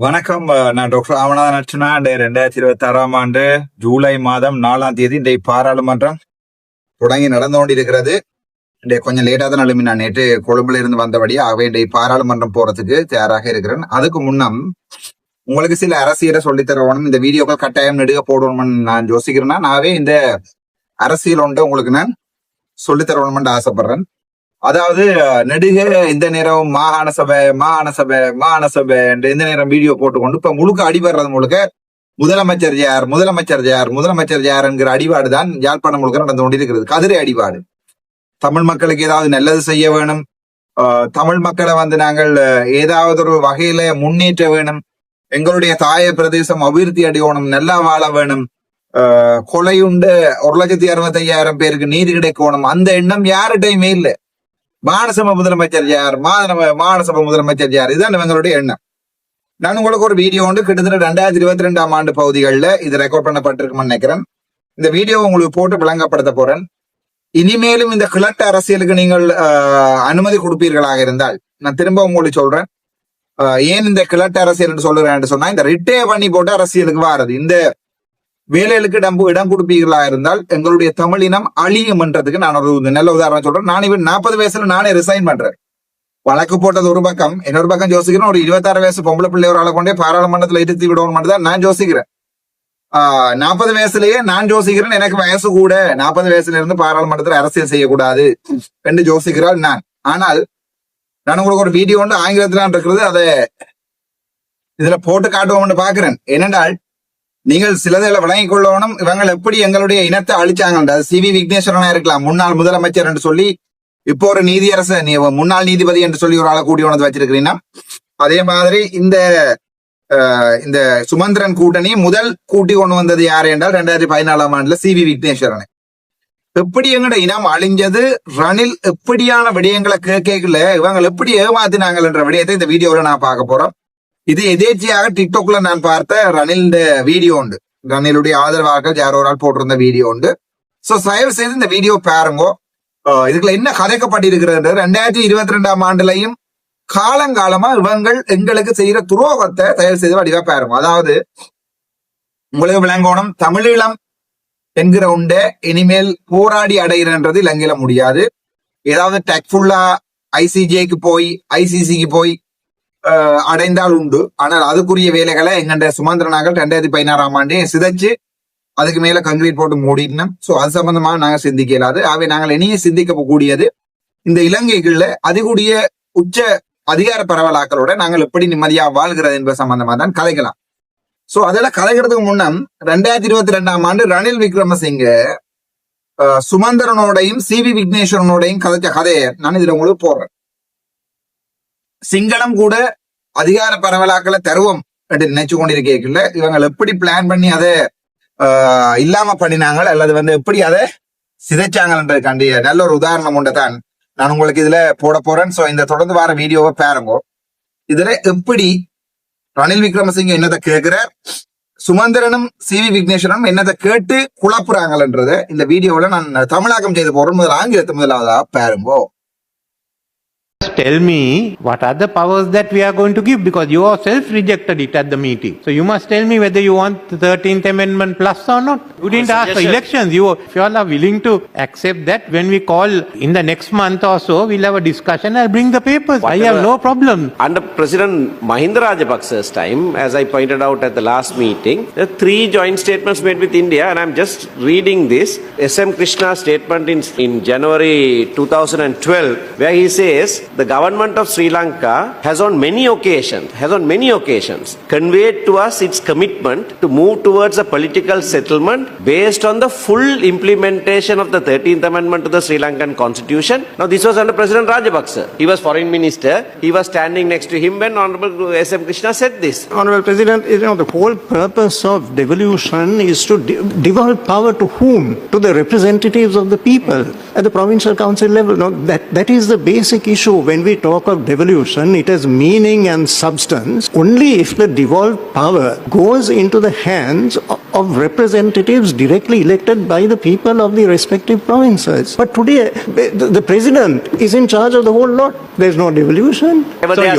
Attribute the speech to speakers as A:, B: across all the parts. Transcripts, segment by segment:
A: வணக்கம். நான் டாக்டர் ராமநாதன் அர்ச்சனா. 2026 ஆண்டு ஜூலை மாதம் 4ஆம் தேதி இன்றைய பாராளுமன்றம் தொடங்கி நடந்து கொண்டிருக்கிறது. இன்றைய கொஞ்சம் லேட்டா தான் எழுப்பி நான் நேற்று கொழும்புல இருந்து வந்தபடி ஆகவே இன்றைய பாராளுமன்றம் போறதுக்கு தயாராக இருக்கிறேன். அதுக்கு முன்னம் உங்களுக்கு சில அரசியலை சொல்லித்தரணும், இந்த வீடியோக்கள் கட்டாயம் நெடுக போடணும்னு நான் யோசிக்கிறேன்னா நாவே இந்த அரசியல் ஒன்று உங்களுக்கு நான் சொல்லித்தரணும்னு ஆசைப்படுறேன். அதாவது நெடுக இந்த நேரம் மாகாண சபை இந்த நேரம் வீடியோ போட்டுக்கொண்டு இப்ப முழுக்க அடிபடுறது முழுக்க முதலமைச்சர் யார் என்கிற அடிபாடு தான் யாழ்ப்பாணம் முழுக்க நடந்து கொண்டிருக்கிறது. கதிரை அடிபாடு. தமிழ் மக்களுக்கு ஏதாவது நல்லது செய்ய வேணும், தமிழ் மக்களை நாங்கள் ஏதாவது ஒரு வகையில முன்னேற்ற வேணும், எங்களுடைய தாய பிரதேசம் அபிவிருத்தி அடையணும், நல்லா வாழ வேணும், கொலையுண்டு 1,65,000 பேருக்கு நீதி கிடைக்கணும், அந்த எண்ணம் யார்கிட்டையுமே இல்லை. மாநசபை முதலமைச்சர் யார், மாநசபை முதலமைச்சர் யார், இதுதான் இவங்களுடைய எண்ணம். நான் உங்களுக்கு ஒரு வீடியோ வந்து கிட்டத்தட்ட 2022 ஆண்டு பகுதிகளில் இது ரெக்கார்ட் பண்ணப்பட்டிருக்குன்னு நினைக்கிறேன். இந்த வீடியோ உங்களுக்கு போட்டு விளங்கப்படுத்த போறேன். இனிமேலும் இந்த கிழட்டு அரசியலுக்கு நீங்கள் அனுமதி கொடுப்பீர்களாக இருந்தால், நான் திரும்ப உங்களுக்கு சொல்றேன், ஏன் இந்த கிழட்டு அரசியல் என்று சொல்லுறேன் சொன்னா, இந்த ரிட்டையர் பண்ணி போட்டு அரசியலுக்கு வாரது, இந்த வேலைகளுக்கு இடம் கொடுப்பீர்களா இருந்தால் எங்களுடைய தமிழினம் அழியும் என்றதுக்கு நான் ஒரு நல்ல உதாரணம் சொல்றேன். நான் இவன் 40 வயசுல நானே ரிசைன் பண்றேன். வழக்கு போட்டது ஒரு பக்கம், இன்னொரு பக்கம் யோசிக்கிறேன், ஒரு 26 வயசு பொம்பளை பிள்ளை ஒரு ஆளை கொண்டே பாராளுமன்றத்துல இருத்தி விடணும் தான் நான் யோசிக்கிறேன். 40 வயசுலயே நான் யோசிக்கிறேன், எனக்கு வயசு கூட, 40 வயசுல இருந்து பாராளுமன்றத்துல அரசியல் செய்யக்கூடாது என்று யோசிக்கிறாள் நான். ஆனால் நான் உங்களுக்கு ஒரு வீடியோ ஒன்று ஆங்கிலத்துல இருக்கிறது, அதை இதுல போட்டு காட்டுவோம்னு பாக்குறேன். ஏனென்றால் நீங்கள் சிலதில் விளங்கிக் கொள்ளணும், இவங்க எப்படி எங்களுடைய இனத்தை அழிச்சாங்க. சிவி விக்னேஸ்வரனா இருக்கலாம், முன்னாள் முதலமைச்சர் என்று சொல்லி, இப்போ ஒரு நீதியரசு முன்னாள் நீதிபதி என்று சொல்லி ஒரு ஆளை கூட்டி கொண்டு வச்சிருக்கிறீங்கன்னா, அதே மாதிரி இந்த சுமந்திரன் கூட்டணி முதல் கூட்டி கொண்டு வந்தது யாரு என்றால் 2014 ஆண்டுல சிவி விக்னேஸ்வரனை. எப்படி எங்கட இனம் அழிஞ்சது, ரணில் எப்படியான விடயங்களை கேட்கல, இவங்க எப்படி ஏமாத்தினாங்க என்ற விடயத்தை இந்த வீடியோல நான் பார்க்க போறோம். இது எதேச்சியாக டிக்டாக்ல நான் பார்த்த ரணில் வீடியோ உண்டு, ரணிலுடைய ஆதரவாளர்கள் யாரோ ஒரு ஆள் போட்டிருந்த வீடியோ உண்டு. சோ தயவு செய்து இந்த வீடியோ பாருங்க. இதுக்குள்ள என்ன கதைக்கப்பட்டிருக்கிறது, 2022 ஆண்டுலையும் காலங்காலமா இவங்கள் எங்களுக்கு செய்யற துரோகத்தை தயவு செய்து வடிவா பாருங்க. அதாவது உங்களுக்கு விளங்கணும், தமிழீழம் என்கிற உண்டை இனிமேல் போராடி அடைகிறன்றது இலங்கையில முடியாது. ஏதாவது டெக்ஃபுல்லா ஐசிஜேக்கு போய் ஐசிசிக்கு போய் அடைந்தால் உண்டு. ஆனால் அதுக்குரிய வேலைகளை எங்கண்ட சுமந்திரனாக 2016 ஆண்டே சிதைச்சு அதுக்கு மேல கங்கிரீட் போட்டு மூடினோம். சோ அது சம்பந்தமா நாங்க சிந்திக்க இயலாது. ஆகவே நாங்கள் இனியே சிந்திக்க கூடியது, இந்த இலங்கைகள்ல அதிகூடிய உச்ச அதிகார பரவலாக்களோட நாங்கள் எப்படி நிம்மதியா வாழ்கிறது என்பது சம்பந்தமா தான் கதைக்கலாம். சோ அதெல்லாம் கதைக்கிறதுக்கு முன்னம் 2022 ஆண்டு ரணில் விக்ரமசிங்க சுமந்திரனோடையும் சிவி விக்னேஸ்வரனோடையும் கதைச்ச கதையை நான் இதுல உங்களுக்கு போடுறேன். சிங்களம் கூட அதிகார பரவலாக்களை தருவோம் என்று நினைச்சு கொண்டிருக்கல, இவங்க எப்படி பிளான் பண்ணி அதை இல்லாம பண்ணினாங்க அல்லது எப்படி அதை சிதைச்சாங்கன்றதுக்காண்டி நல்ல ஒரு உதாரணம் உண்டு தான் நான் உங்களுக்கு இதுல போட போறேன். சோ இந்த தொடர்ந்து வர வீடியோவை பாருங்க. இதுல எப்படி ரணில் விக்ரமசிங்க என்னதை கேட்கிறார், சுமந்திரனும் சிவி விக்னேஸ்வரனும் என்னதை கேட்டு குழப்புறாங்கன்றத இந்த வீடியோவில் நான் தமிழாக்கம் செய்து போறேன். ஆங்கிலத்தை முதலாவதா பாருங்க.
B: Tell me what are the powers that we are going to give, because you yourself rejected it at the meeting. So you must tell me whether you want the 13th Amendment plus or not. You didn't ask for elections. If you all are willing to accept that, when we call in the next month or so, we'll have a discussion. I'll bring the papers. I have no problem.
C: Under President Mahinda Rajapaksa's time, as I pointed out at the last meeting, there are 3 joint statements made with India, and I'm just reading this. S.M. Krishna's statement in January 2012, where he says, the government of Sri Lanka has on many occasions conveyed to us its commitment to move towards a political settlement based on the full implementation of the 13th Amendment to the Sri Lankan Constitution. Now this was under President Rajapaksa. He was foreign minister. He was standing next to him when Honorable S.M. Krishna said this.
D: Honorable President, the whole purpose of devolution is to devolve power to whom? To the representatives of the people at the provincial council level. No, that is the basic issue. when we talk of devolution, it has meaning and substance only if the devolved power goes into the hands of representatives directly elected by the people of the respective provinces. But today, the president is in charge of the whole lot. There's no devolution.
C: But
B: So
C: they are-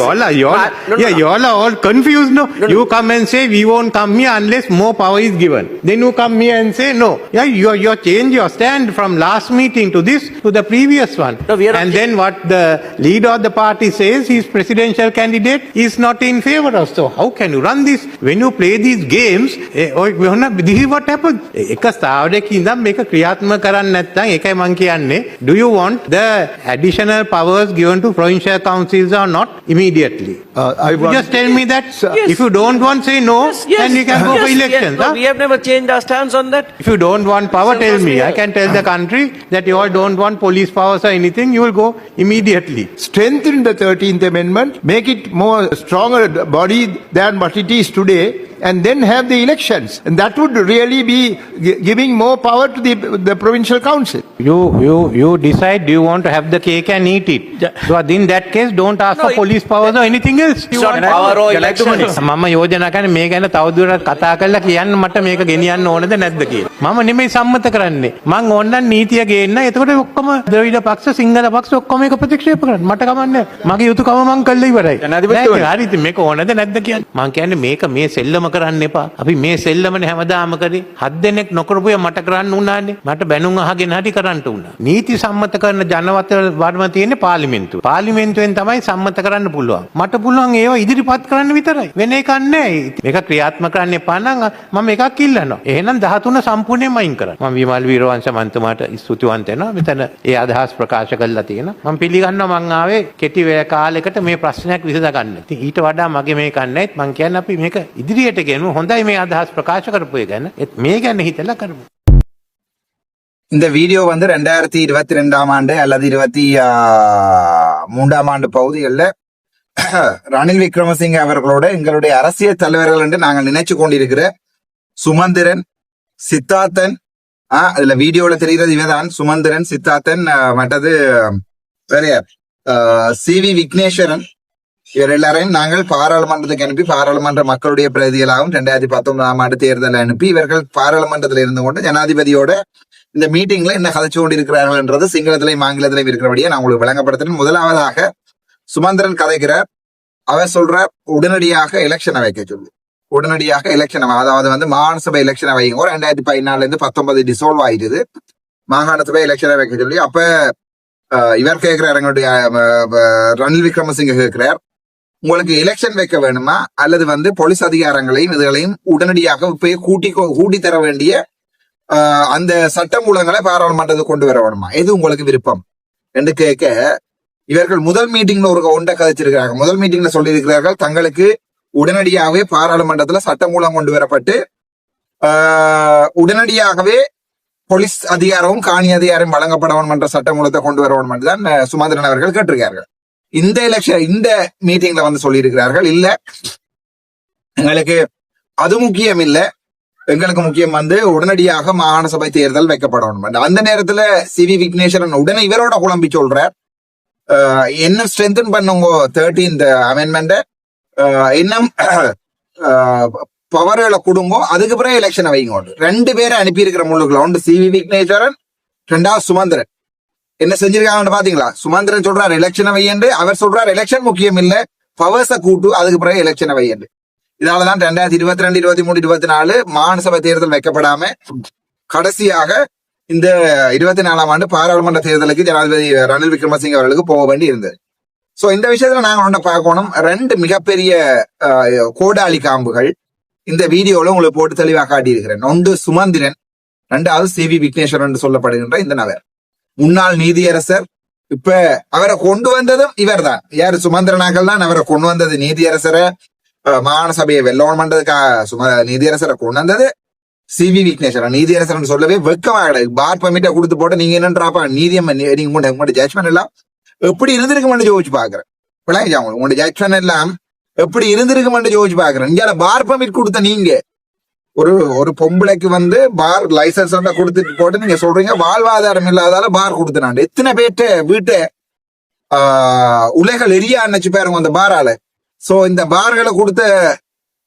B: you all are all confused, no? You come and say we won't come here unless more power is given. Then you come here and say no. Yeah, you change your stand from last meeting to this to the previous one.
C: No, we are not
B: and then what the leader of the party says, his presidential candidate is not in favor of. So how can you run this? When you play these games, this is what happens. එක ස්ථාවරයක ඉඳන් මේක ක්‍රියාත්මක කරන්නේ නැත්නම් ඒකයි මම කියන්නේ. Do you want the additional powers given to provincial councils or not immediately? You just tell me that.
C: Yes.
B: If you don't want, say no,
C: Yes.
B: then we can go for
C: Yes,
B: elections.
C: No,
B: huh?
C: we have never changed our stance on that.
B: If you don't want power, tell me. I can tell the country that you all don't want police powers or anything. You will go immediately.
E: Strengthen the 13th Amendment, make it more stronger body than what it is today, and then have the elections. And that would really be giving more power to the provincial council.
B: You decide, do you want to have the cake and eat it? So in that case, don't ask
C: No,
B: for police powers or anything else.
C: It's not power or elections.
B: මම යෝජනා කරන්නේ මේ ගැන තවදුරටත් කතා කරලා කියන්න මට මේක ගෙනියන්න ඕනද නැද්ද කියලා. මම නෙමෙයි සම්මත කරන්නේ. මම ඕනනම් නීතිය ගේන්න. එතකොට ඔක්කොම ද්‍රවිඩ පක්ෂ සිංහල පක්ෂ ඔක්කොම ඒක ප්‍රතික්ෂේප කරන්න. මට කමන්නේ. මගේ යුතුයකම මම කළා ඉවරයි. ජනාධිපතිතුමනි. හරි ඉතින් මේක ඕනද නැද්ද කියන්නේ. මම කියන්නේ මේක මේ සෙල්ලම කරන්න එපා. අපි මේ සෙල්ලමනේ හැමදාම කරේ. 7 දෙනෙක් නොකරපු එක මට කරන්න උනානේ. මට බැනුම් අහගෙන හරි කරන්න උනා. නීති සම්මත කරන ජනවත වර්ම තියෙන්නේ පාර්ලිමේන්තුව. පාර්ලිමේන්තුවෙන් තමයි සම්මත කරන්න පුළුවන්. මට පුළුවන් ඒව ඉදිරිපත් කරන්න විතරයි. වෙන එකක් නැහැ. මේක ක්‍රියාත්මක කරන්න එපා නම් මම එකක් ඉල්ලනවා. එහෙනම් 13 සම්පූර්ණයෙන්ම අයින් කරන්න. මම විමල් වීරවංශ මන්තුමාට ස්තුතිවන්ත වෙනවා. මෙතන ඒ අදහස් ප්‍රකාශ කළා තියෙනවා. මම පිළිගන්නවා මම ආවේ කෙටි කාලයකට මේ ප්‍රශ්නයක් විසඳ ගන්න. ඉතින් ඊට වඩා මගේ මේක නැහැ. මම කියන්නේ අපි මේක ඉදිරියට ගෙනමු. හොඳයි මේ අදහස් ප්‍රකාශ කරපු එක ගැන. මේ ගැන හිතලා කරමු.
A: இந்த வீடியோ வந்து 2022ஆம் ஆண்டு அல்லது 23ஆம் ஆண்டு பகுதிகளில் ரணில் விக்ரமசிங்க அவர்களோட எங்களுடைய அரசியல் தலைவர்கள் என்று நாங்கள் நினைச்சு கொண்டிருக்கிற சுமந்திரன், சித்தார்த்தன், அதுல வீடியோல தெரிகிறது இவதான் சுமந்திரன், சித்தார்த்தன், மற்றது வேற CV விக்னேஸ்வரன், இவர் எல்லாரையும் நாங்கள் பாராளுமன்றத்துக்கு அனுப்பி பாராளுமன்ற மக்களுடைய பிரதிகளாகவும் 2019ஆம் ஆண்டு தேர்தலை அனுப்பி இவர்கள் பாராளுமன்றத்தில் இருந்து கொண்டு ஜனாதிபதியோட இந்த மீட்டிங்ல என்ன கதைச்சு கொண்டு இருக்கிறார்கள் என்றது சிங்களத்திலையும் ஆங்கிலத்திலையும் இருக்கிறபடியே நான் உங்களுக்கு விளங்கப்படுத்தினேன். முதலாவதாக சுமந்திரன் கதைக்கிறார். அவர் சொல்றார் உடனடியாக எலெக்ஷனை வைக்க சொல்லி, உடனடியாக எலெக்ஷன், அதாவது வந்து மாகாண சபை எலெக்ஷனை வைங்க. 2014 இருந்து 19 டிசால்வ் ஆயிடுது. மாகாண சபை எலெக்ஷனை வைக்க சொல்லி அப்ப இவர் கேட்கிறார், எங்களுடைய ரணில் விக்ரமசிங்க கேட்கிறார், உங்களுக்கு எலெக்ஷன் வைக்க வேணுமா அல்லது வந்து போலீஸ் அதிகாரங்களையும் இதுகளையும் உடனடியாக இப்பயே கூட்டி தர வேண்டிய அந்த சட்டமூலங்களை பாராளுமன்றத்துக்கு கொண்டு வர வேணுமா, எது உங்களுக்கு விருப்பம் என்று கேட்க இவர்கள் முதல் மீட்டிங்ல ஒரு ஒன்றை கதைச்சிருக்கிறார்கள். முதல் மீட்டிங்ல சொல்லி இருக்கிறார்கள் தங்களுக்கு உடனடியாகவே பாராளுமன்றத்துல சட்டமூலம் கொண்டு வரப்பட்டு உடனடியாகவே போலீஸ் அதிகாரமும் காணி அதிகாரம் வழங்கப்பட வேண்டும் என்ற சட்டமூலத்தை கொண்டு வர வேண்டும் என்றுதான் சுமந்திரன் அவர்கள் கேட்டிருக்கார்கள். இந்த எலெக்ஷன் இந்த மீட்டிங்ல வந்து சொல்லி இருக்கிறார்கள், இல்ல எங்களுக்கு அது முக்கியம் இல்ல, எங்களுக்கு முக்கியம் வந்து உடனடியாக மாகாண சபை தேர்தல் வைக்கப்பட வேண்டும். அந்த நேரத்துல CV விக்னேஸ்வரன் உடனே இவரோட குழம்பி சொல்றார், என்ன ஸ்ட்ரென்தன் பண்ணுங்க 13th அமெண்ட்மெண்ட், இன்னும் பவர்களை கொடுங்கோ, அதுக்கு பிறகு எலெக்ஷனை வைங்க. 2 பேரை அனுப்பி இருக்கிற முள்ளுக்குள்ள ஒன்று CV விக்னேஸ்வரன், 2வது சுமந்திரன். என்ன செஞ்சிருக்காங்கன்னு பாத்தீங்களா? சுமந்திரன் சொல்றாரு எலெக்ஷனை வையண்டு, அவர் சொல்றாரு எலெக்ஷன் முக்கியம் இல்ல, பவர்ஸை கூட்டு, அதுக்கு பிறகு எலெக்ஷனை வையண்டு. இதனாலதான் 2022, 23, 24 மாகாண சபை தேர்தல் வைக்கப்படாம கடைசியாக இந்த 24ஆம் ஆண்டு பாராளுமன்ற தேர்தலுக்கு ஜனாதிபதி ரணில் விக்ரமசிங்க அவர்களுக்கு போக வேண்டி இருந்தது. சோ இந்த விஷயத்துல நாங்க ஒண்ணு பார்க்கணும், 2 மிகப்பெரிய கோடாளி காம்புகள் இந்த வீடியோல உங்களுக்கு போட்டு தெளிவாக காட்டியிருக்கிறேன். ஒன்று சுமந்திரன், 2வது CV விக்னேஸ்வரன் சொல்லப்படுகின்ற இந்த நபர், முன்னாள் நீதியரசர். இப்ப அவரை கொண்டு வந்ததும் இவர் தான். யாரு? சுமந்திரனாக்கள் தான் அவரை கொண்டு வந்தது. நீதியரசரை மாகாண சபையை வெள்ளவன் பண்றதுக்காக நீதியரசரை கொண்டு வந்தது CV விக்னேஸ்வரன். நீதியரசர் சொல்லவே வெக்கமா கிடையாது. பார் பெர்மிட்டை கொடுத்து போட்டு நீங்க என்னன்றாப்பா நீதியம் நீங்க உங்களோட ஜட்ஜ்மெண்ட் எல்லாம் எப்படி இருந்திருக்குமென்று யோசிச்சு பாக்குறேன். உங்களோட ஜட்ஜ்மெண்ட் எல்லாம் எப்படி இருந்திருக்குமென்று யோசிச்சு பாக்குறேன். இங்க பார் பெர்மிட் கொடுத்த நீங்க ஒரு பொம்பளைக்கு வந்து பார் லைசன்ஸ் கொடுத்துட்டு போட்டு நீங்க சொல்றீங்க வாழ்வாதாரம் இல்லாதால பார் கொடுத்தனாண்டு. எத்தனை பேர்ட்ட வீட்டை உலகள் எரியா அணைச்சு பாருங்க அந்த பாரால. சோ இந்த பார்களை கொடுத்த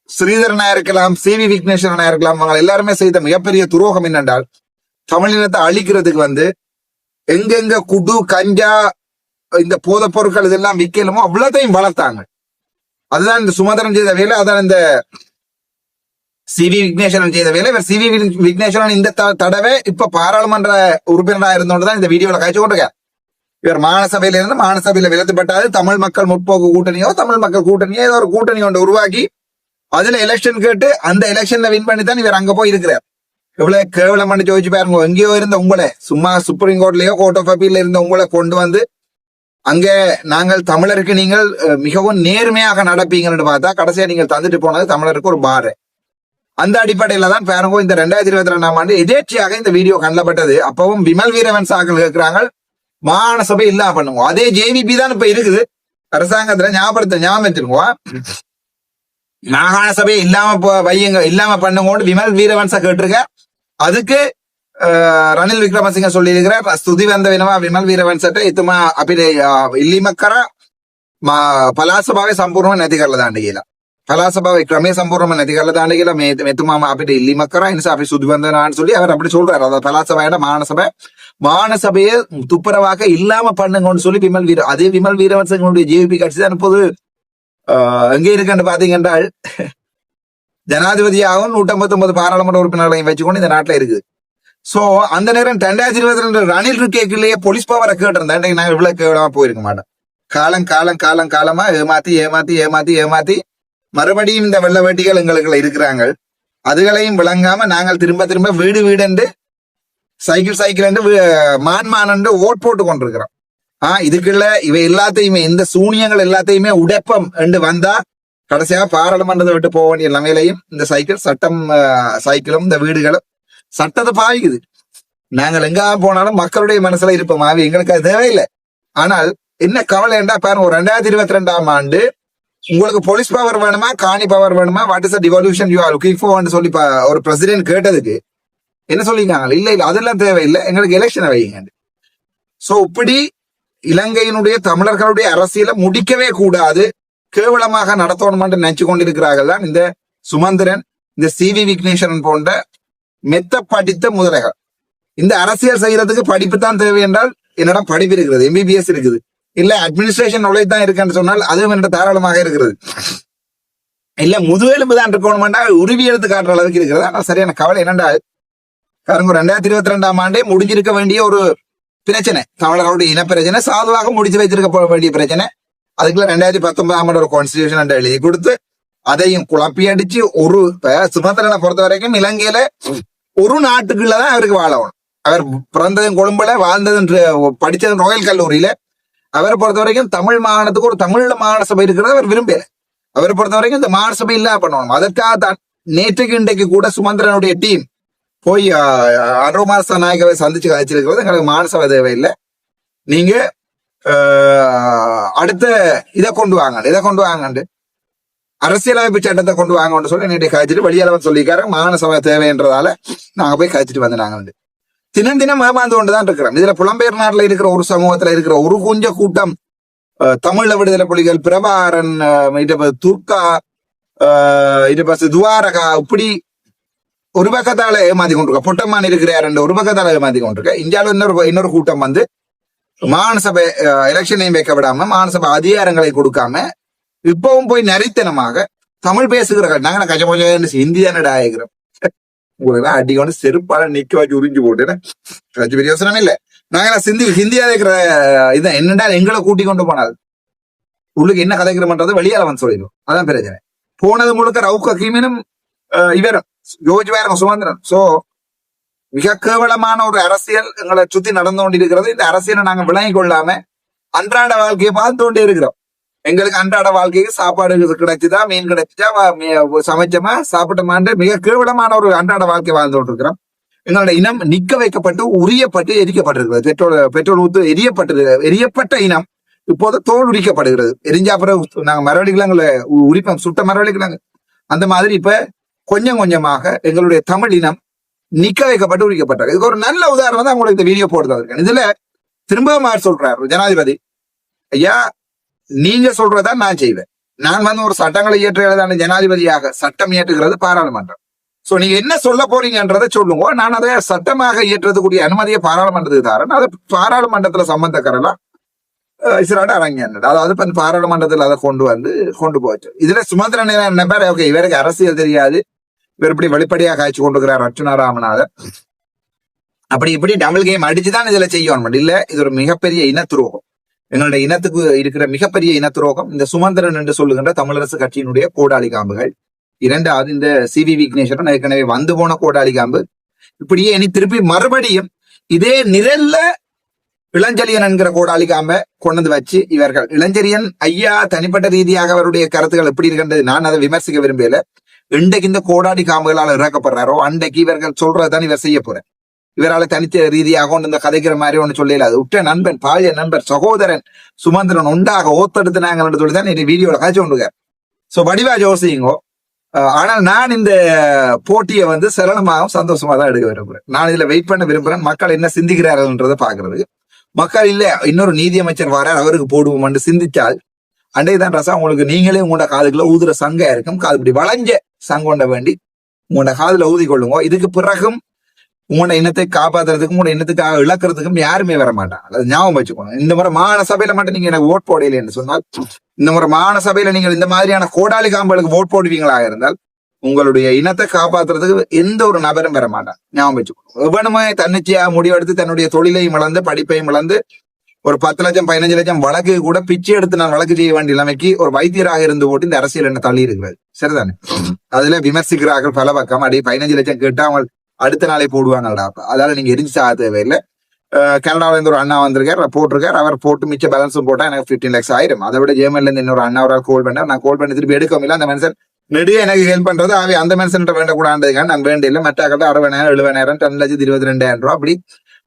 A: ஸ்ரீதரனா இருக்கலாம், சிவி விக்னேஸ்வரனா இருக்கலாம், அவங்க எல்லாருமே செய்த மிகப்பெரிய துரோகம் என்னென்றால் தமிழினத்தை அழிக்கிறதுக்கு எங்கெங்க குடு கஞ்சா இந்த போதைப் பொருட்கள் இதெல்லாம் விற்கலுமோ அவ்வளோத்தையும் வளர்த்தாங்க. அதுதான் இந்த சுமந்திரன் செய்த வேலை, அதான் இந்த சிவி விக்னேஸ்வரன் செய்த வேலை. இவர் சிவி விக்னேஸ்வரன் இந்த தடவை இப்ப பாராளுமன்ற உறுப்பினராக இருந்தோண்டுதான் இந்த வீடியோல காய்ச்சி கொண்டிருக்கார். இவர் மாநசபையில இருந்து மாநசபையில விலத்துப்பட்டாது தமிழ் மக்கள் முற்போக்கு கூட்டணியோ தமிழ் மக்கள் கூட்டணியோ ஏதோ ஒரு கூட்டணி ஒன்று உருவாக்கி அதுல எலெக்ஷன் கேட்டு அந்த எலெக்ஷன்ல வின் பண்ணி தான் இவர் அங்க போய் இருக்கிறார். இவ்வளவு கேவலம் பண்ணி ചോദിച്ചു பாருங்க. எங்கேயோ இருந்த உங்களை சும்மா சுப்ரீம் கோர்ட்லயோ கோர்ட் ஆஃப் அப்பீல்ல இருந்த உங்களை கொண்டு வந்து அங்க நாங்கள் தமிழருக்கு நீங்கள் மிகவும் நேர்மையாக நடப்பீங்கன்னு பார்த்தா கடைசியா நீங்கள் தந்துட்டு போனது தமிழருக்கு ஒரு பாரு. அந்த அடிப்படையில தான் பாருங்க இந்த 2022ஆம் ஆண்டு எதேச்சியாக இந்த வீடியோ கண்டப்பட்டது. அப்பவும் விமல் வீரவன் சாக்கள் கேட்கிறாங்க மாகாண சபை இல்லாம பண்ணுவோம். அதே ஜேவிபி தான் இப்ப இருக்குது அரசாங்கத்துல. ஞாபகம் வச்சிருக்கோம், மாகாண சபையை இல்லாம வையுங்க, இல்லாம பண்ணுங்கன்னு விமல் வீரவன்சா கேட்டிருக்க. அதுக்கு ரணில் விக்ரமசிங்க சொல்லி இருக்கிறார் ஸ்துதி வந்த வினமா விமல் வீரவன்சට එතුමා අපිට ඉල්ලීමක් කරා පළාත් සභාවේ සම්පූර්ණව නැති කරලා දාන්න කියලා. පළාත් සභාවේ ක්‍රමයේ සම්පූර්ණව නැති කරලා දාන්න කියලා මෙතුමා අපිට ඉල්ලීමක් කරා. ඒ නිසා අපි ස්துதி வந்தனான்னு சொல்லி அவர் அப்படி சொல்றாரு. அதாவது பலாத் சபையோட மாகாண சபையை துப்புரவாக்க இல்லாம பண்ணுங்கன்னு சொல்லி அதே விமல் வீரவன்சங்களுடைய ஜேவிபி கட்சி தான் இப்போது எங்கே இருக்குன்னு பாத்தீங்கன்றால் ஜனாதிபதியாகவும் 159 பாராளுமன்ற உறுப்பினர்களையும் வச்சுக்கொண்டு இந்த நாட்டுல இருக்குது. சோ அந்த நேரம் 2022 ரணில் கேட்கலையே போலீஸ் பவரை கேட்டிருந்தேன். நாங்க இவ்வளவு கேவலமா போயிருக்க மாட்டோம். காலமா ஏமாத்தி மறுபடியும் இந்த வெள்ள வேட்டிகள் எங்களுக்கு இருக்கிறாங்க. அதுகளையும் விளங்காம நாங்கள் திரும்ப வீடு சைக்கிள் மான் ஓட் போட்டு கொண்டிருக்கிறோம். இதுக்குள்ள இவை எல்லாத்தையுமே இந்த சூனியங்கள் எல்லாத்தையுமே உடைப்பம் என்று வந்தா கடைசியா பாராளுமன்றத்தை விட்டு போக வேண்டிய நிலைமையிலையும் இந்த சைக்கிளும் இந்த வீடுகளும் சட்டத்தை பாய்க்குது. நாங்கள் எங்க போனாலும் மக்களுடைய மனசுல இருப்போம். எங்களுக்கு அது தேவையில்லை. ஆனால் என்ன கவலை என்றா பாருங்க, ஒரு 2022ஆம் ஆண்டு உங்களுக்கு போலீஸ் பவர் வேணுமா காணி பவர் வேணுமா, what is devolution you are looking for சொல்லி ஒரு பிரசிடென்ட் கேட்டதுக்கு என்ன சொல்லிருக்காங்க, இல்ல அதெல்லாம் தேவையில்லை, எங்களுக்கு எலெக்ஷனை வைங்க. சோ இப்படி இலங்கையினுடைய தமிழர்களுடைய அரசியலை முடிக்கவே கூடாது, கேவலமாக நடத்தணும் நினைச்சு கொண்டிருக்கிறார்கள் தான் இந்த சுமந்திரன், இந்த சிவி விக்னேஸ்வரன் போன்ற மெத்த படித்த முதலைகள். இந்த அரசியல் செய்யறதுக்கு படிப்பு தான் தேவை என்றால் என்னிடம் படிப்பு இருக்கிறது, எம்பிபிஎஸ் இருக்குது, இல்ல அட்மினிஸ்ட்ரேஷன் நாலேஜ் தான் இருக்குன்னு சொன்னால் அதுவும் என்னோட தாராளமாக இருக்கிறது. இல்ல முதுகெலும்பு தான் இருக்கணும்னா உருவி எடுத்து காட்டுற அளவுக்கு இருக்கிறது. ஆனால் சரியான கவலை என்னென்றால் 2022ஆம் ஆண்டே முடிஞ்சிருக்க வேண்டிய ஒரு பிரச்சனை, தமிழர்களுடைய இனப்பிரச்சனை சாதுவாக முடிச்சு வைத்திருக்க வேண்டிய பிரச்சனை. அதுக்குள்ள 2019ஆம் ஆண்டு ஒரு கான்ஸ்டிடியூஷன் எழுதி கொடுத்து அதையும் குழப்பி அடிச்சு ஒரு சுமந்திரனை பொறுத்த வரைக்கும் இலங்கையில ஒரு நாட்டுக்குள்ளதான் அவருக்கு வாழணும். அவர் பிறந்ததும் கொழும்புல, வாழ்ந்ததும் படிச்சதும் ராயல் கல்லூரியில. அவரை பொறுத்த வரைக்கும் தமிழ் மாகாணத்துக்கு ஒரு தமிழ்ல மாகாண சபை இருக்கிறத அவர் விரும்பல. அவரை பொறுத்த வரைக்கும் இந்த மாகாண சபை இல்லாம பண்ணணும். அதற்காக தான் நேற்றுக்கு இன்றைக்கு கூட சுமந்திரனுடைய டீம் போய் அனுரகுமார நாயகவை சந்திச்சு கழிச்சிருக்கிறது. எங்களுக்கு மாகாண சபை தேவையில்லை, நீங்க அடுத்த இதை கொண்டு வாங்க அரசியலமைப்பு சட்டத்தை கொண்டு வாங்கன்னு சொல்லி என்னுடைய காய்ச்சிட்டு வெளியாளவன் சொல்லிக்காரு. மாகாண சபை தேவைன்றதால நாங்க போய் காய்ச்சிட்டு வந்து நாங்க தினம் ஏமாந்து கொண்டுதான் இருக்கிறோம். இதுல புலம்பெயர் நாட்டுல இருக்கிற ஒரு சமூகத்துல இருக்கிற ஒரு கொஞ்ச கூட்டம் தமிழ விடுதலை புலிகள், பிரபாகரன், துர்கா, துவாரகா, இப்படி ஒரு பக்கத்தால ஏமாத்தி கொண்டிருக்க, பொட்டம்மான் இருக்கிறார் ஒரு பக்கத்தால ஏமாத்தி கொண்டிருக்க. இந்தியாவில் இன்னொரு கூட்டம் வந்து மாகாண சபை எலெக்ஷனையும் வைக்க விடாம, மாகாண சபை அதிகாரங்களை கொடுக்காம இப்பவும் போய் நரித்தனமாக தமிழ் பேசுகிறார்கள். நாங்க கச்சபோச்ச ஹிந்தி தானே ஆகிறோம். உங்களுக்கு அடிக்கொண்டு செருப்பால நிக்க வச்சு உறிஞ்சு போட்டு கட்சி பெரிய யோசனை இல்லை. நாங்க ஹிந்தியா இருக்கிற இதான் என்னடா எங்களை கூட்டி கொண்டு போனாது உள்ளுக்கு என்ன கதைக்கிறோம்ன்றது வெளியாளவன் சொல்லிடும். அதான் பிரச்சனை. போனது முழுக்க ரவுக் ஹக்கீமினும் இவரும் யோஜி வேற சுமந்திரன். சோ மிக கேவலமான ஒரு அரசியல் எங்களை சுத்தி நடந்து கொண்டிருக்கிறது. இந்த அரசியலை நாங்க விளங்கி கொள்ளாம அன்றாட வாழ்க்கையை பார்த்து கொண்டே இருக்கிறோம். எங்களுக்கு அன்றாட வாழ்க்கைக்கு சாப்பாடு கிடைச்சுதா, மீன் கிடைச்சா, சமைச்சமா சாப்பிட்டோமான்னு மிக கேவலமான ஒரு அன்றாட வாழ்க்கை வாழ்ந்து கொண்டிருக்கிறோம். எங்களோட இனம் நிக்க வைக்கப்பட்டு உரியப்பட்டு எரிக்கப்பட்டிருக்கிறது. பெட்ரோல் ஊத்து எரியப்பட்ட இனம் இப்போது தோல் உரிக்கப்படுகிறது. எரிஞ்சா பிறகு நாங்க மரவழிகளை எங்களை உரிப்போம், சுட்ட மரவழிக்கிறாங்க. அந்த மாதிரி இப்ப கொஞ்சம் கொஞ்சமாக எங்களுடைய தமிழ் இனம் நிக்க வைக்கப்பட்டு உரிக்கப்பட்டாங்க. இதுக்கு ஒரு நல்ல உதாரணம் தான் உங்களுக்கு இந்த வீடியோ போடுறது. இதுல திரும்ப சொல்றாரு ஜனாதிபதி, ஐயா நீங்க சொல்றதா நான் செய்வேன். நான் வந்து ஒரு சட்டங்களை இயற்றுகிறதான ஜனாதிபதியாக சட்டம் இயற்றுகிறது பாராளுமன்றம். சோ நீங்க என்ன சொல்ல போறீங்கன்றதை சொல்லுங்க. நான் அதை சட்டமாக இயற்றுறதுக்குரிய அனுமதியை பாராளுமன்றத்துக்கு தரேன். அதை பாராளுமன்றத்துல சம்பந்தக்கரெல்லாம் இஸ்ராட அரங்க அதாவது பாராளுமன்றத்தில் அதை கொண்டு போச்சு. இதுல சுமந்திரன் நம்பர் ஓகே இவருக்கு அரசியல் தெரியாது, இவர் இப்படி வெளிப்படையாக காய்ச்சி கொண்டிருக்கிறார் அர்ச்சுனா ராமநாதன். அப்படி இப்படி டபுள் கேம் அடிச்சுதான் இதுல செய்யணும் இல்ல. இது ஒரு மிகப்பெரிய இனத்துரோகம், எங்களுடைய இனத்துக்கு இருக்கிற மிகப்பெரிய இனத்துரோகம். இந்த சுமந்திரன் என்று சொல்லுகின்ற தமிழரசு கட்சியினுடைய கோடாளி காம்புகள். இரண்டாவது இந்த சிவி விக்னேஸ்வரன் ஏற்கனவே வந்து போன கோடாளி காம்பு. இப்படியே இனி திருப்பி மறுபடியும் இதே நிரல்ல இளஞ்செழியன் என்கிற கோடாளி காம்ப கொண்டு வச்சு இவர்கள் இளஞ்செழியன் ஐயா தனிப்பட்ட ரீதியாக அவருடைய கருத்துக்கள் எப்படி இருக்கின்றது நான் அதை விமர்சிக்க விரும்பல. இன்றைக்கு இந்த கோடாடி காம்புகளால் இறக்கப்படுறாரோ அன்றைக்கு இவர்கள் சொல்றதுதான் இவர் செய்ய போறேன். இவரால் தனித்த ரீதியாக ஒன்று இந்த கதைக்கிற மாதிரி ஒண்ணு சொல்லல. அது உற்ற நண்பன், பாலிய நண்பர், சகோதரன் சுமந்திரன் உண்டாக ஓத்தெடுத்துனாங்கன்னு சொல்லிதான் இந்த வீடியோல காய்ச்சி கொண்டுருக்கார். சோ வடிவா யோசிங்கோ. ஆனால் நான் இந்த போட்டியை வந்து சரளமாகவும் சந்தோஷமா தான் எடுக்க விரும்புறேன். நான் இதுல வெயிட் பண்ண விரும்புறேன் மக்கள் என்ன சிந்திக்கிறார்கள்ன்றதை பாக்குறதுக்கு. மக்கள் இல்ல இன்னொரு நீதியமைச்சர் வரார் அவருக்கு போடுவோம் சிந்திச்சால் அன்றைக்குதான் ரசா உங்களுக்கு நீங்களே உங்களோட காதுக்குள்ள ஊதுற சங்கா இருக்கும். காது இப்படி வளைஞ்ச சங்கொண்ட வேண்டி உங்களோட காதுல ஊதி கொள்ளுங்க. இதுக்கு பிறகும் உங்களோட இனத்தை காப்பாத்துறதுக்கும் உங்களோட இனத்துக்காக இழக்கிறதுக்கும் யாருமே வர மாட்டாங்க. அது ஞாபகம் வச்சுக்கணும். இந்த முறை மாகாண சபையில மட்டும் நீங்க எனக்கு ஓட் போடல என்று சொன்னால், இந்த முறை மாகாண சபையில நீங்கள் இந்த மாதிரியான கோடாளி காம்புகளுக்கு ஓட் போடுவீங்களாக இருந்தால் உங்களுடைய இனத்தை காப்பாத்துறதுக்கு எந்த ஒரு நபரும் வர மாட்டான். ஞாபகம் வச்சுக்கணும். எவனுமே தன்னிச்சையா முடிவெடுத்து தன்னுடைய தொழிலையும் இழந்து படிப்பையும் இழந்து ஒரு 10 லட்சம் 15 லட்சம் வழக்கு கூட பிச்சை எடுத்து நான் வழக்கு செய்ய வேண்டிய நிலைமைக்கு ஒரு வைத்தியராக இருந்து போட்டு இந்த அரசியல் என்ன தள்ளி இருக்கிறது. சரிதானே? அதுல விமர்சிக்கிறார்கள் பல பக்கம். அடி 15 லட்சம் கேட்டா அவங்க அடுத்த நாளே போடுவாங்கடா. அதால நீங்க எரிஞ்சு சாக தேவையில்லை. கனடாவில இருந்து ஒரு அண்ணா வந்திருக்கார், போட்டிருக்கார். அவர் போட்டு மிச்ச பேலன்ஸும் போட்டா எனக்கு 15 lakhs ஆயிரும். அதை விட ஜெர்மன்ல இருந்து இன்னொரு அண்ணா ஒரு கால் பண்ணார். நான் கால் பண்ணி திருப்பி எடுக்கவும் இல்லை. அந்த மனுஷன் நெடுவே எனக்கு ஹெல்ப் பண்றது அவை அந்த மனுஷன் வேண்டக்கூடாதுக்காக நான் வேண்டிய இல்லை. மற்ற 60,000 70,000 2,22,000 ரூபா அப்படி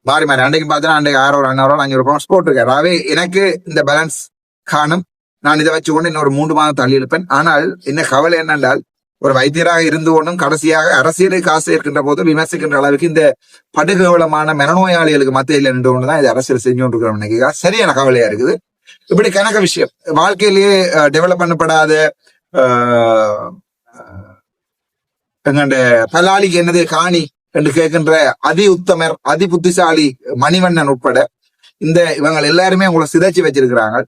A: மாறி மாறி. அன்றைக்கு பார்த்தா அன்றைக்கு 600 500 500 பவுண்ட்ஸ் போட்டிருக்காரு. அவை எனக்கு இந்த பேலன்ஸ் காணும். நான் இதை வச்சுக்கொண்டு இன்னொரு 3 மாதம் தள்ளி இருப்பேன். ஆனால் என்ன கவலை என்னென்றால் ஒரு வைத்தியராக இருந்து கொண்டும் கடைசியாக அரசியலை காசு இருக்கின்ற போது விமர்சிக்கின்ற அளவுக்கு இந்த படுகவலமான மனநோயாளிகளுக்கு மத்தியில் நின்று கொண்டுதான் இது அரசியல் செஞ்சு கொண்டிருக்கிறோம். இன்னைக்கு சரியான கவலையா இருக்குது. இப்படி கணக்க விஷயம் வாழ்க்கையிலேயே டெவலப் பண்ணப்படாத எங்கண்ட பலாலிக்கு என்னது காணி என்று கேட்கின்ற அதி உத்தமர் அதி புத்திசாலி மணிவண்ணன் உட்பட இந்த இவங்க எல்லாருமே உங்களை சிதைச்சு வச்சிருக்கிறாங்க.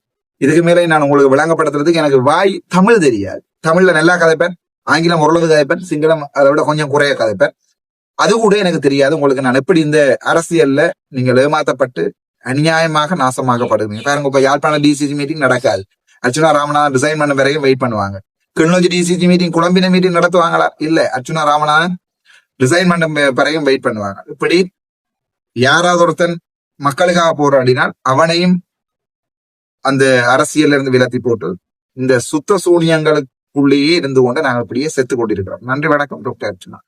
A: இதுக்கு மேலே நான் உங்களுக்கு விளங்கப்படுத்துறதுக்கு எனக்கு வாய் தமிழ் தெரியாது. தமிழ்ல நல்லா கதைப்பேன், ஆங்கிலம் ஓரளவு கதைப்பேன், சிங்களம் அதை விட கொஞ்சம் குறைய கதைப்பேன். அது கூட எனக்கு தெரியாது. உங்களுக்கு நான் எப்படி இந்த அரசியல்ல நீங்கள் ஏமாத்தப்பட்டு அநியாயமாக நாசமாக்கப்படுவீங்க பாருங்க. இப்ப யாழ்ப்பாணம் டிசிசி மீட்டிங் நடக்காது. அர்ச்சுனா ராமநாதன் ரிசைன் பண்ண வரைக்கும் வெயிட் பண்ணுவாங்க. கிளிநொச்சி டிசிசி மீட்டிங் குழம்பின மீட்டிங் நடத்துவாங்களா? இல்ல. அர்ச்சுனா ராமநாதன் ரிசைன் பண்ண பிறகும் வெயிட் பண்ணுவாங்க. இப்படி யாராவது ஒருத்தன் மக்களுக்காக போராடினால் அவனையும் அந்த அரசியல்ல இருந்து விலத்தி போட்டு இந்த சுத்த சூனியங்களுக்குள்ளேயே இருந்து கொண்டு நாங்கள் இப்படியே செத்து கொண்டிருக்கிறோம். நன்றி, வணக்கம். டாக்டர் அர்ச்சுனா.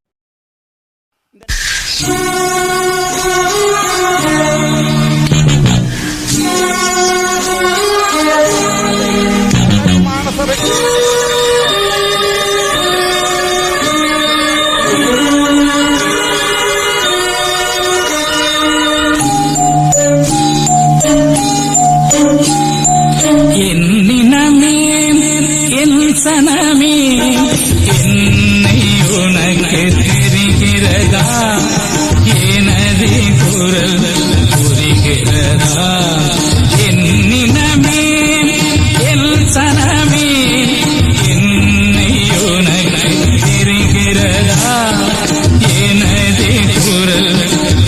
F: என்னினமே என் சனமே என்னை உனக்கு தெரிகிறதா? எனது குரல் புரிகிறதா? என்னினமே என் சனமே என்னை உனக்கு தெரிகிறதா? எனது குரல்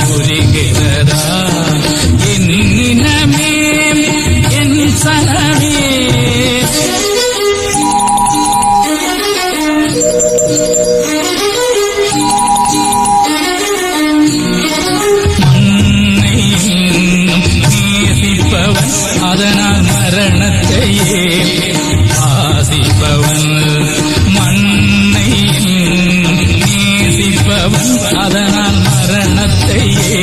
F: புரிகிறதா? என்னினமே என் சனமே அதனால் மரணத்தையே ஆசிப்பவன், மண்ணை நேசிப்பவன் அதனால் மரணத்தையே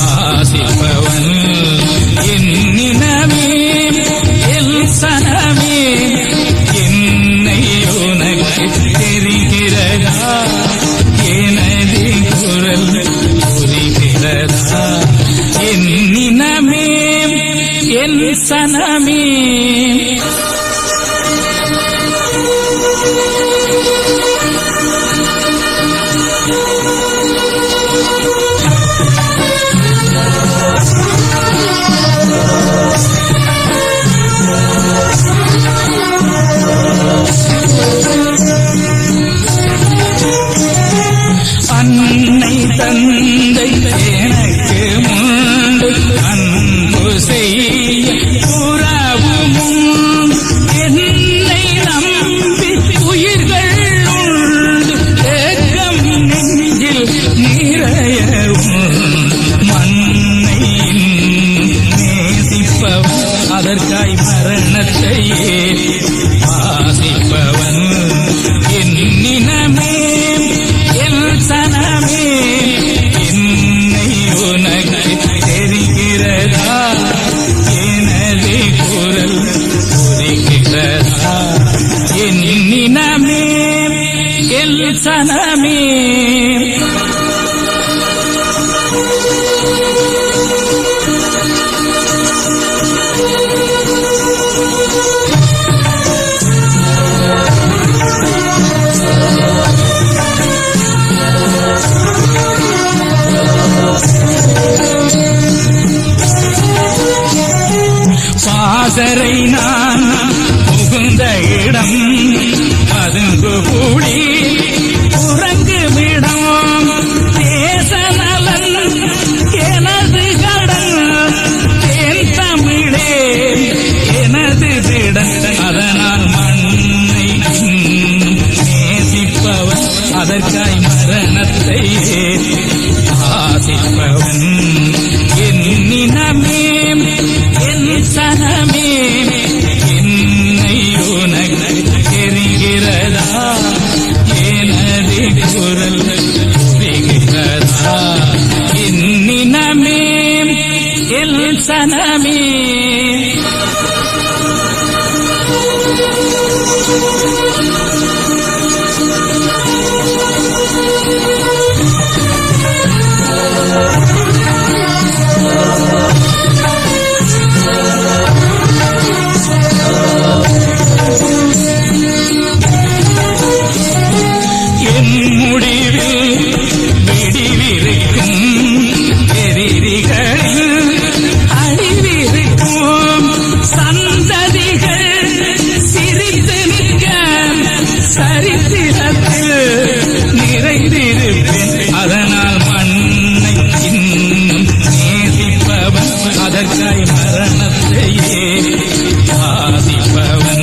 F: ஆசிப்பவன். என்னினமே என் சனமே அன்னை தந்தை எனக்கு முண்டு அன்பு செய்ய உறவும் உண்டு. என்னை நம்பி உயிர்கள் உண்டு ஏக்கம் நெஞ்சில் நிறைய உண்டு. மண்ணை நேசிப்பவன் அதற்காய் மரணத்தையே வாசிப்பவன் என்னினமே சனமே என்னை உனக்கு தெரிகிறதா எனது குரல் புரிகிறதா என்னினமே எல் சனமே பாசறை நான் புகுந்த இடம் பதுங்கு கூடி உறங்குமிடம் தேச நலன் எனது கடன் தேன் தமிழே எனது திடன் அதனால் மண்ணை நேசிப்பவன் அதற்காய் மரணத்தை ஆசிப்பவன் என்னினமே சனமே என்னை உனக்கு தெரிகிறதா எனது குரல் புரிகிறதா என்னினமே எல் சனமே என் முடிவில் விடிவிருக்கும் எதிரிகளில் அழிவிருக்கும் சந்ததிகள் சிரித்து நிற்க சரித்திரத்தில் நிறைந்திருப்பேன் அதனால் மண்ணை இன்னும் நேசிப்பவன் அதற்காய் மரணத்தையே ஆதிப்பவன்